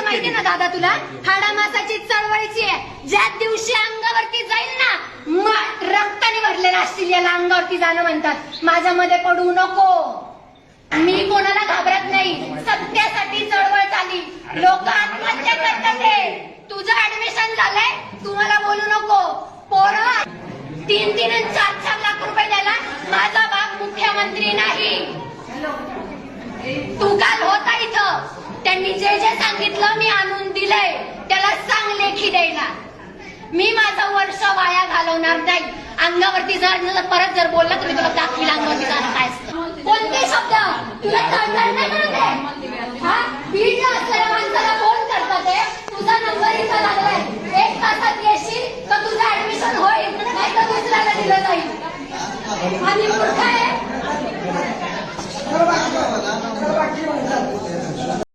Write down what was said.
माहिती ना दादा तुला, हाडामासाची चळवळीची आहे. ज्या दिवशी अंगावरती जाईल ना, रक्ताने भरलेला असतील, याला अंगावरती जाणं म्हणतात. माझ्यामध्ये पडू नको. मी कोणाला घाबरत नाही. सत्यासाठी चळवळ चालली. लोक आत्महत्या करतात. तुझं ऍडमिशन झालंय, तू मला बोलू नको. पोरं 3-3 आणि 4-4 लाख रुपये द्यायला माझा बाप मुख्यमंत्री नाही. तू काल होता इथं, त्यांनी जे जे सांगितलं मी आणून दिलंय. त्याला सांग लेखी द्यायला. मी माझं वर्ष वाया घालवणार नाही. अंगावरती जर परत जर बोलला तर मी तुला दाखवील अंगावरती जाणं काय. कोणते शब्द तुला कळणार नाही.